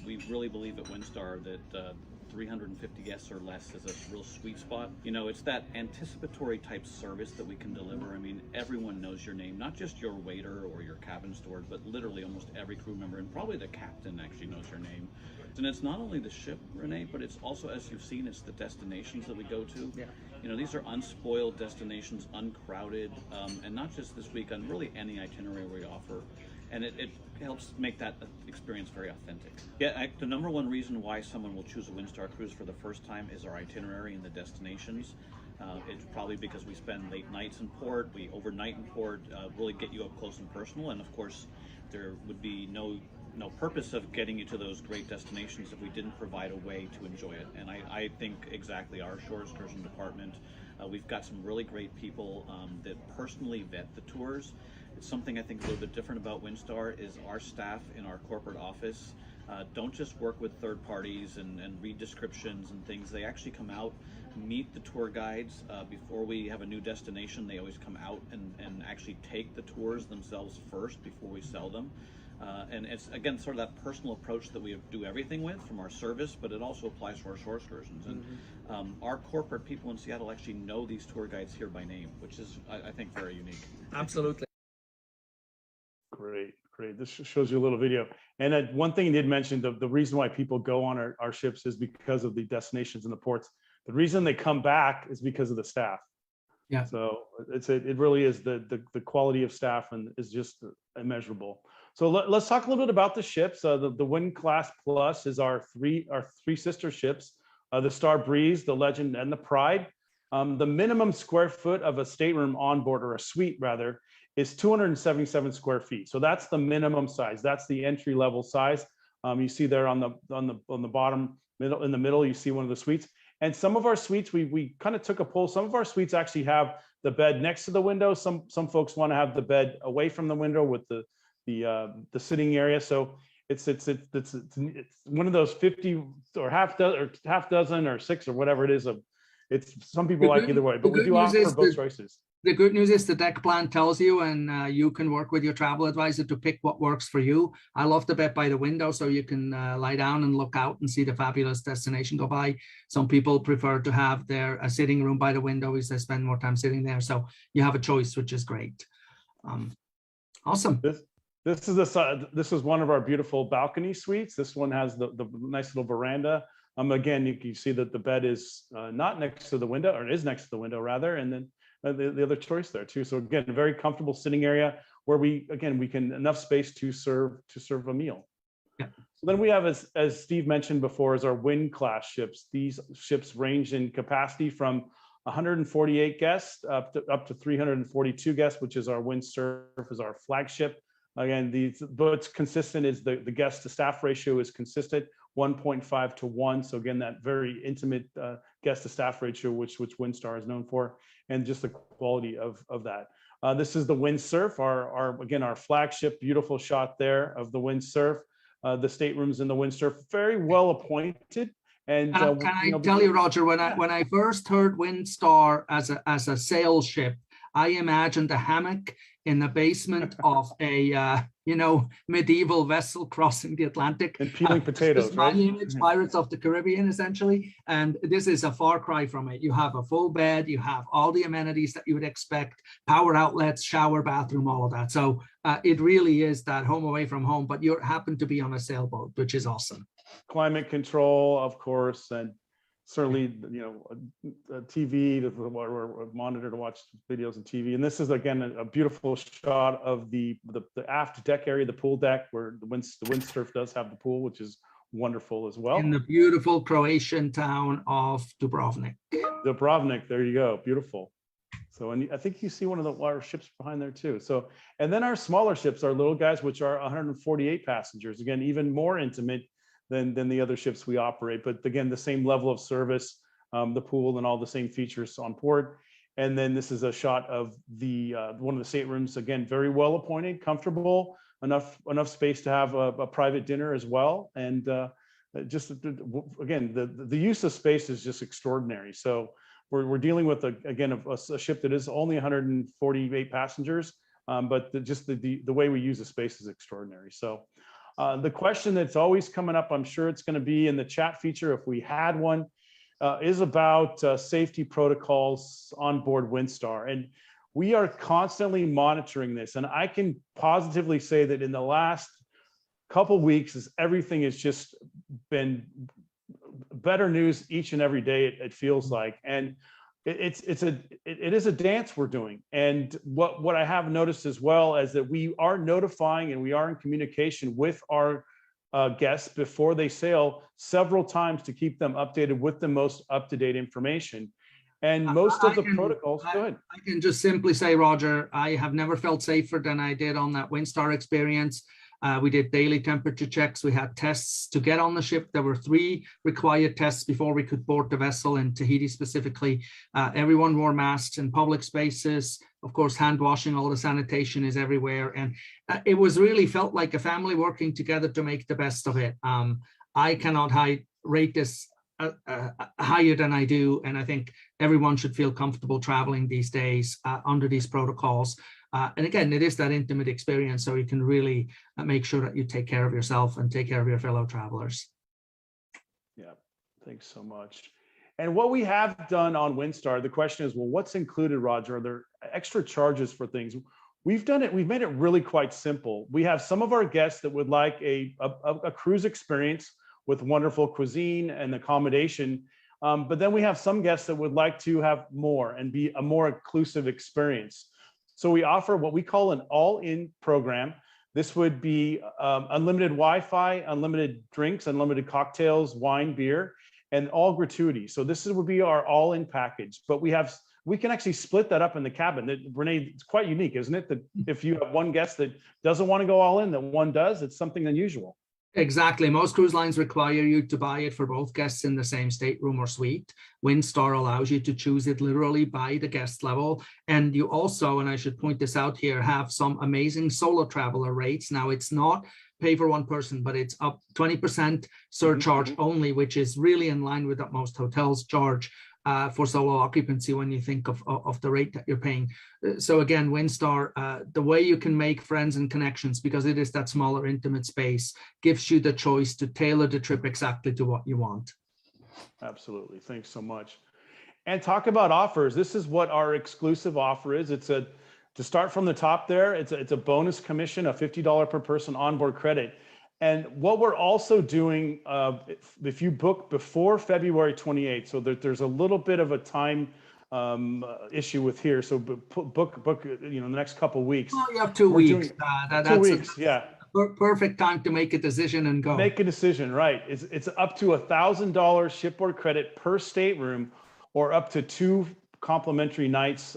We really believe at Windstar that 350 guests or less is a real sweet spot. You know, it's that anticipatory type service that we can deliver. I mean, everyone knows your name, not just your waiter or your cabin steward, but literally almost every crew member, and probably the captain actually knows your name. And it's not only the ship, Renee, but it's also, as you've seen, it's the destinations that we go to. Yeah. You know, these are unspoiled destinations, uncrowded, and not just this week, on really any itinerary we offer. And it helps make that experience very authentic. Yeah, the number one reason why someone will choose a Windstar cruise for the first time is our itinerary and the destinations. It's probably because we spend late nights in port, we overnight in port, really get you up close and personal. And of course, there would be no purpose of getting you to those great destinations if we didn't provide a way to enjoy it. And I think exactly our shore excursion department, we've got some really great people that personally vet the tours. It's something I think a little bit different about Windstar is our staff in our corporate office don't just work with third parties and read descriptions and things. They actually come out, meet the tour guides before we have a new destination. They always come out and actually take the tours themselves first before we sell them. And it's, again, sort of that personal approach that we do everything with from our service, but it also applies to our shore excursions. And our corporate people in Seattle actually know these tour guides here by name, which is, I think, very unique. Absolutely. Great. This shows you a little video. And one thing you did mention, the reason why people go on our ships is because of the destinations and the ports. The reason they come back is because of the staff. Yeah. So it really is the quality of staff and is just immeasurable. So let's talk a little bit about the ships. The Wind Class Plus is our three sister ships, the Star Breeze, the Legend, and the Pride. The minimum square foot of a stateroom on board, or a suite rather, is 277 square feet. So that's the minimum size. That's the entry level size. You see there on the bottom middle, in the middle, you see one of the suites. And some of our suites, we kind of took a poll. Some of our suites actually have the bed next to the window. Some folks want to have the bed away from the window with the sitting area. So it's one of those 50 or half dozen or six or whatever it is. It's some people like either way, but we do offer both choices. The good news is the deck plan tells you, and you can work with your travel advisor to pick what works for you. I love the bed by the window, so you can lie down and look out and see the fabulous destination go by. Some people prefer to have a sitting room by the window because they spend more time sitting there. So you have a choice, which is great. Awesome. This is one of our beautiful balcony suites. This one has the nice little veranda. Again, you can see that the bed is not next to the window, or it is next to the window rather, and then the other choice there too. So again, a very comfortable sitting area where we can enough space to serve a meal. Yeah. So then we have, as Steve mentioned before, is our Wind Class ships. These ships range in capacity from 148 guests up to 342 guests, which is our Windstar, is our flagship. Again, what's consistent is the guest to staff ratio is consistent, 1.5 to 1. So again, that very intimate guest to staff ratio, which Windstar is known for, and just the quality of that. This is the Windsurf, our flagship. Beautiful shot there of the Windsurf. The staterooms in the Windsurf, very well appointed. And can I tell you, Roger, when I first heard Windstar as a sail ship, I imagined a hammock in the basement of a medieval vessel crossing the Atlantic and peeling potatoes. My image, Pirates of the Caribbean, essentially. And this is a far cry from it. You have a full bed, you have all the amenities that you would expect, power outlets, shower, bathroom, all of that. So it really is that home away from home, but you happen to be on a sailboat, which is awesome. Climate control, of course, and certainly, a TV or a monitor to watch videos and TV. And this is again a beautiful shot of the aft deck area, the pool deck, where the Windsurf does have the pool, which is wonderful as well. In the beautiful Croatian town of Dubrovnik. Dubrovnik, there you go, beautiful. So, and I think you see one of our ships behind there too. So, and then our smaller ships, our little guys, which are 148 passengers, again, even more intimate than the other ships we operate, but again, the same level of service, the pool and all the same features on board. And then this is a shot of the one of the staterooms, again, very well appointed, comfortable, enough space to have a private dinner as well. And just again, the use of space is just extraordinary. So we're dealing with a ship that is only 148 passengers, but the way we use the space is extraordinary. So. The question that's always coming up, I'm sure it's going to be in the chat feature if we had one, is about safety protocols on board Windstar. And we are constantly monitoring this. And I can positively say that in the last couple weeks, everything has just been better news each and every day, it feels like. And it is a dance we're doing. And what I have noticed as well is that we are notifying and we are in communication with our guests before they sail several times to keep them updated with the most up-to-date information. And most of the protocols, go ahead. I can just simply say, Roger, I have never felt safer than I did on that Windstar experience. We did daily temperature checks. We had tests to get on the ship. There were 3 required tests before we could board the vessel in Tahiti specifically. Everyone wore masks in public spaces. Of course, hand washing, all the sanitation is everywhere. And it was really felt like a family working together to make the best of it. I cannot rate this higher than I do. And I think everyone should feel comfortable traveling these days under these protocols. And again, it is that intimate experience, so you can really make sure that you take care of yourself and take care of your fellow travelers. Yeah, thanks so much. And what we have done on Windstar, the question is, well, what's included, Roger? Are there extra charges for things? We've made it really quite simple. We have some of our guests that would like a cruise experience with wonderful cuisine and accommodation. But then we have some guests that would like to have more and be a more inclusive experience. So we offer what we call an all-in program. This would be unlimited Wi-Fi, unlimited drinks, unlimited cocktails, wine, beer, and all gratuity. So this would be our all-in package. But we can actually split that up in the cabin. Renee, it's quite unique, isn't it? That if you have one guest that doesn't want to go all in, that one does, it's something unusual. Exactly. Most cruise lines require you to buy it for both guests in the same stateroom or suite. Windstar allows you to choose it literally by the guest level. And you also, and I should point this out here, have some amazing solo traveler rates. Now, it's not pay for one person, but it's up 20% surcharge only, which is really in line with what most hotels charge for solo occupancy when you think of the rate that you're paying. So again, Windstar, the way you can make friends and connections, because it is that smaller, intimate space, gives you the choice to tailor the trip exactly to what you want. Absolutely. Thanks so much. And talk about offers. This is what our exclusive offer is. To start from the top there, it's a bonus commission, a $50 per person onboard credit. And what we're also doing, if you book before February 28th, so that there's a little bit of a time issue with here. So book, the next couple of weeks. Well, you have 2 weeks. That's 2 weeks, yeah. Perfect time to make a decision and go. Make a decision, right? It's up to $1,000 shipboard credit per stateroom, or up to 2 complimentary nights,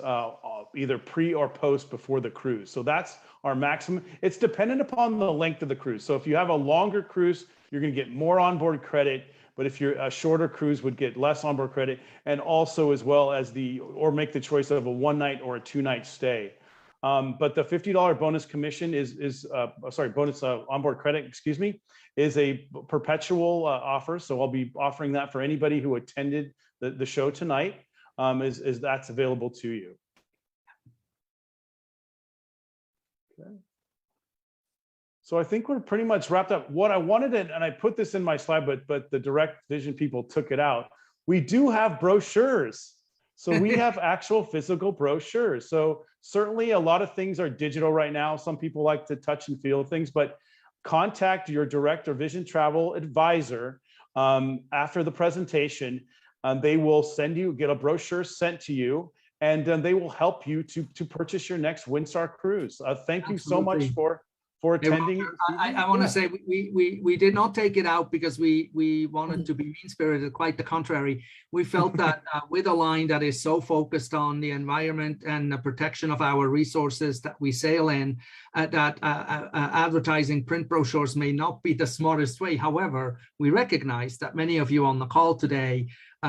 either pre or post before the cruise. So that's our maximum. It's dependent upon the length of the cruise. So if you have a longer cruise, you're going to get more onboard credit. But if you're a shorter cruise, would get less onboard credit, and also as well as or make the choice of a 1-night or a 2-night stay. But the $50 bonus commission bonus onboard credit, is a perpetual offer. So I'll be offering that for anybody who attended the show tonight. Is that's available to you. Okay. So I think we're pretty much wrapped up. What I wanted, and I put this in my slide, but the Direct Vision people took it out. We do have brochures. So we have actual physical brochures. So certainly a lot of things are digital right now. Some people like to touch and feel things, but contact your Direct or Vision Travel advisor after the presentation. They will get a brochure sent to you, and they will help you to purchase your next Windstar cruise. Thank you so much for attending. I want to say we did not take it out because we wanted to be mean-spirited. Quite the contrary. We felt that with a line that is so focused on the environment and the protection of our resources that we sail in, that advertising print brochures may not be the smartest way. However, we recognize that many of you on the call today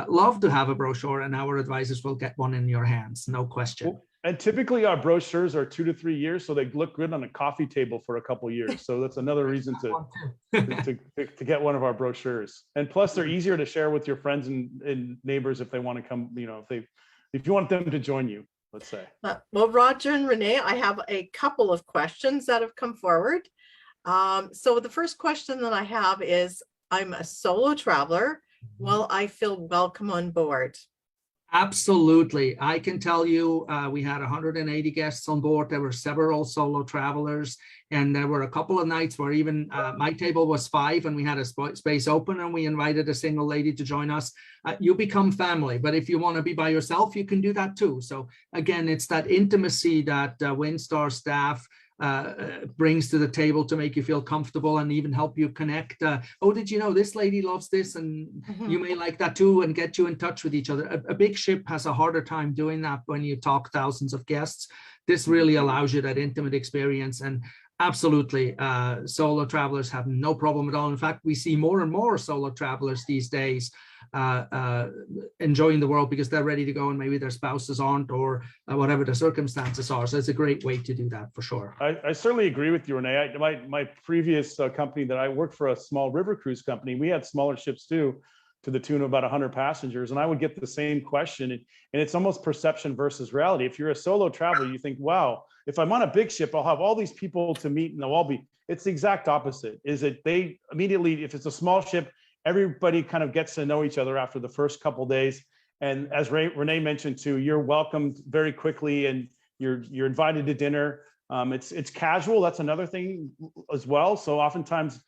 love to have a brochure, and our advisors will get one in your hands, no question. And typically our brochures are 2 to 3 years, so they look good on a coffee table for a couple of years. So that's another reason to get one of our brochures. And plus, they're easier to share with your friends and neighbors if they want to come. If you want them to join you, let's say. Well, Roger and Renee, I have a couple of questions that have come forward. So the first question that I have is, I'm a solo traveler. Will I feel welcome on board? Absolutely. I can tell you we had 180 guests on board. There were several solo travelers, and there were a couple of nights where even my table was 5 and we had a space open and we invited a single lady to join us. You become family, but if you want to be by yourself, you can do that too. So again, it's that intimacy that Windstar staff brings to the table to make you feel comfortable and even help you connect. Oh, did you know this lady loves this, and you may like that too, and get you in touch with each other. A big ship has a harder time doing that when you talk thousands of guests. This really allows you that intimate experience, and absolutely, solo travelers have no problem at all. In fact, we see more and more solo travelers these days enjoying the world because they're ready to go and maybe their spouses aren't, or whatever the circumstances are. So it's a great way to do that for sure. I certainly agree with you, Renee. My previous company that I worked for, a small river cruise company, we had smaller ships too, to the tune of about 100 passengers. And I would get the same question. And it's almost perception versus reality. If you're a solo traveler, you think, wow, if I'm on a big ship, I'll have all these people to meet and they'll all be, it's the exact opposite. Is that they immediately, if it's a small ship, everybody kind of gets to know each other after the first couple of days. And as Renee mentioned too, you're welcomed very quickly, and you're invited to dinner. It's casual. That's another thing as well. So oftentimes,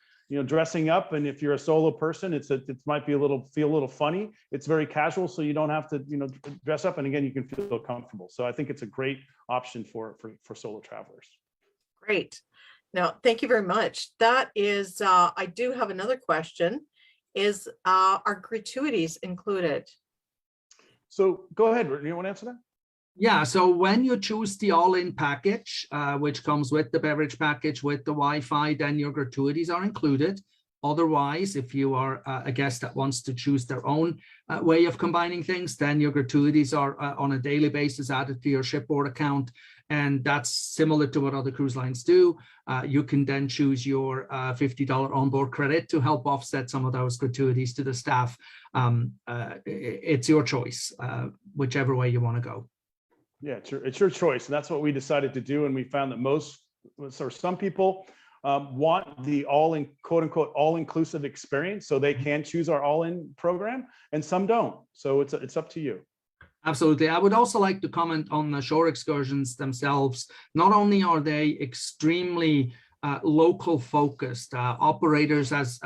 dressing up, and if you're a solo person, it might be feel a little funny. It's very casual, so you don't have to dress up, and again, you can feel comfortable. So I think it's a great option for solo travelers. Great. Now, thank you very much. That is, I do have another question. Are gratuities included? So go ahead. Do you want to answer that? Yeah, so when you choose the all-in package, which comes with the beverage package, with the Wi-Fi, then your gratuities are included. Otherwise, if you are a guest that wants to choose their own way of combining things, then your gratuities are on a daily basis added to your shipboard account. And that's similar to what other cruise lines do. You can then choose your $50 onboard credit to help offset some of those gratuities to the staff. It's your choice, whichever way you want to go. Yeah, it's your choice. And that's what we decided to do. And we found that some people want the quote unquote, all-inclusive experience. So they can choose our all-in program, and some don't. So it's up to you. Absolutely. I would also like to comment on the shore excursions themselves. Not only are they extremely local focused, operators, as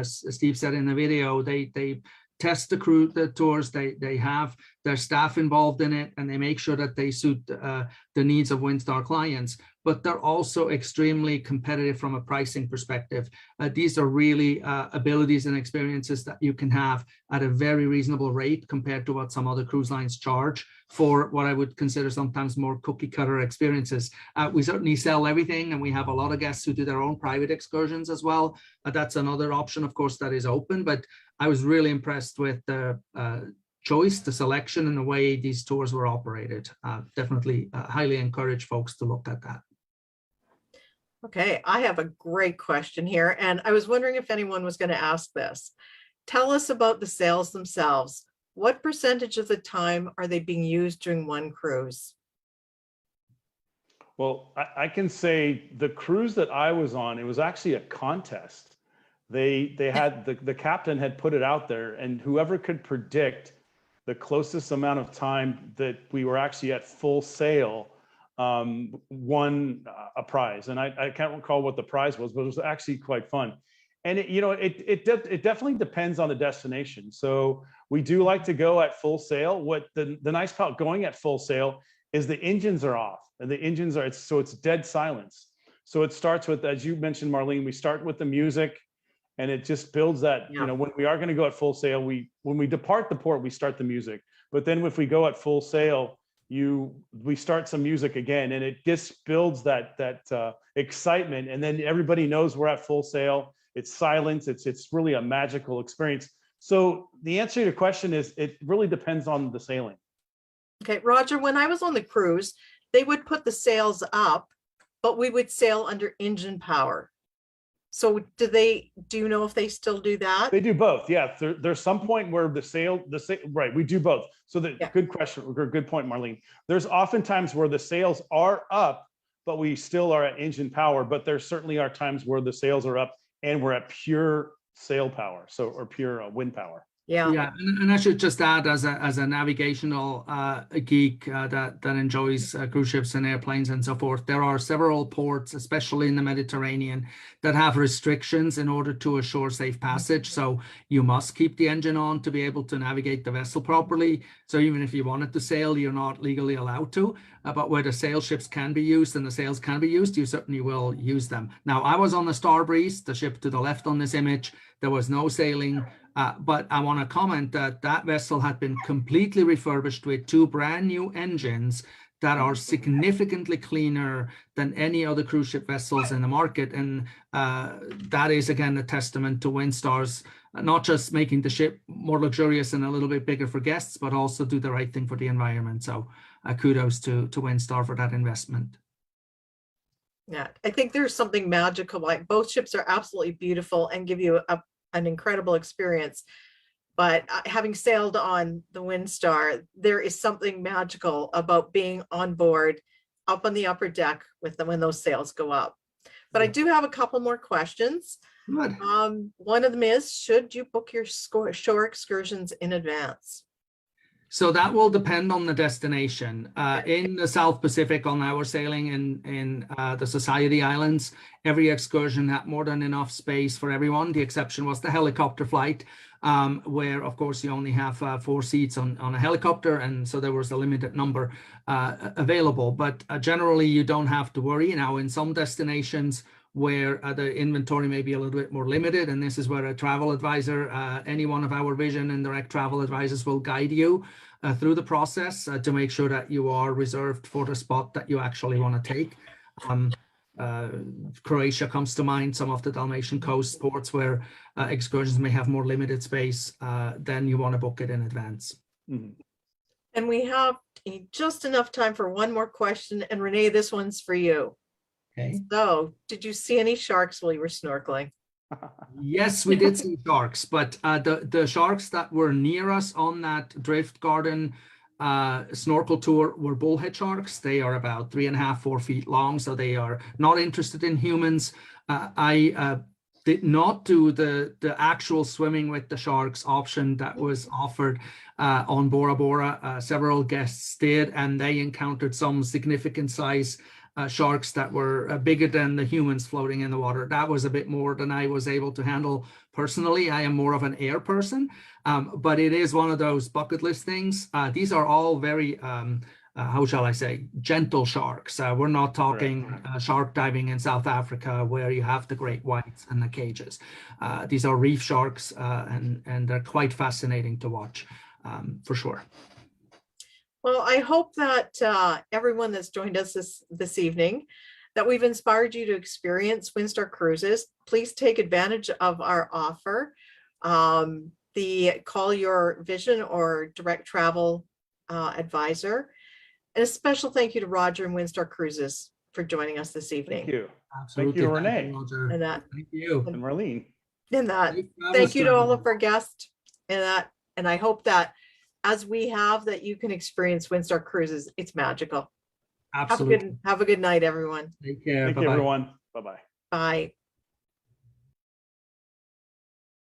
Steve said in the video, they test the tours, they have their staff involved in it, and they make sure that they suit the needs of Windstar clients, but they're also extremely competitive from a pricing perspective. These are really abilities and experiences that you can have at a very reasonable rate compared to what some other cruise lines charge for what I would consider sometimes more cookie cutter experiences. We certainly sell everything, and we have a lot of guests who do their own private excursions as well. That's another option, of course, that is open, but I was really impressed with the choice, the selection, and the way these tours were operated. Definitely highly encourage folks to look at that. Okay, I have a great question here, and I was wondering if anyone was going to ask this. Tell us about the sails themselves. What percentage of the time are they being used during one cruise? Well, I can say the cruise that I was on, it was actually a contest. They had the captain had put it out there, and whoever could predict the closest amount of time that we were actually at full sail won a prize. And I can't recall what the prize was, but it was actually quite fun. And it definitely depends on the destination. So we do like to go at full sail. What the nice part going at full sail is the engines are off, and the engines are it's dead silence. So it starts with, as you mentioned, Marlene, we start with the music, and it just builds that, when we are going to go at full sail, when we depart the port, we start the music. But then if we go at full sail, we start some music again, and it just builds that excitement. And then everybody knows we're at full sail. It's silence. It's really a magical experience. So the answer to your question is, it really depends on the sailing. Okay, Roger, when I was on the cruise, they would put the sails up, but we would sail under engine power. So do you know if they still do that? They do both. Yeah. There's some point where the sail, right. We do both. So good question, or good point, Marlene. There's oftentimes where the sails are up, but we still are at engine power, but there certainly are times where the sails are up and we're at pure sail power. Or pure wind power. Yeah, and I should just add, as a navigational geek that enjoys cruise ships and airplanes and so forth, there are several ports, especially in the Mediterranean, that have restrictions in order to assure safe passage. So you must keep the engine on to be able to navigate the vessel properly. So even if you wanted to sail, you're not legally allowed to. But where the sail ships can be used and the sails can be used, you certainly will use them. Now, I was on the Starbreeze, the ship to the left on this image. There was no sailing. But I want to comment that that vessel had been completely refurbished with 2 brand new engines that are significantly cleaner than any other cruise ship vessels in the market. And that is, again, a testament to Windstar's not just making the ship more luxurious and a little bit bigger for guests, but also do the right thing for the environment. So kudos to Windstar for that investment. Yeah, I think there's something magical. Like, both ships are absolutely beautiful and give you an incredible experience, but having sailed on the Windstar, there is something magical about being on board up on the upper deck with them when those sails go up. But I do have a couple more questions. Good. One of them is, should you book your shore excursions in advance? So that will depend on the destination. In the South Pacific, on our sailing in the Society Islands, every excursion had more than enough space for everyone. The exception was the helicopter flight, where, of course, you only have 4 seats on a helicopter, and so there was a limited number available. But generally, you don't have to worry. Now, in some destinations where the inventory may be a little bit more limited, and this is where a travel advisor, any one of our vision and direct travel advisors will guide you through the process to make sure that you are reserved for the spot that you actually want to take. Croatia comes to mind, some of the Dalmatian coast ports where excursions may have more limited space, then you want to book it in advance. Mm-hmm. And we have just enough time for one more question. And Renee, this one's for you. Okay. So, did you see any sharks while you were snorkeling? Yes, we did see sharks, but the sharks that were near us on that Drift Garden snorkel tour were bullhead sharks. They are about 3.5, 4 feet long, so they are not interested in humans. I did not do the actual swimming with the sharks option that was offered on Bora Bora. Several guests did, and they encountered some significant size sharks that were bigger than the humans floating in the water. That was a bit more than I was able to handle personally. I am more of an air person, but it is one of those bucket list things. These are all very, how shall I say, gentle sharks. We're not talking shark diving in South Africa where you have the great whites and the cages. These are reef sharks, and they're quite fascinating to watch, for sure. Well, I hope that everyone that's joined us this evening, that we've inspired you to experience Windstar Cruises. Please take advantage of our offer. Call your vision or direct travel advisor. And a special thank you to Roger and Windstar Cruises for joining us this evening. Thank you. Absolutely. Thank you, Renee. And Thank you. And Marlene. Thank you to all of our guests. And I hope that as we have, that you can experience Windstar Cruises. It's magical. Absolutely. Have a good night, everyone. Take care. Thank you, Bye-bye. everyone. Bye-bye. Bye.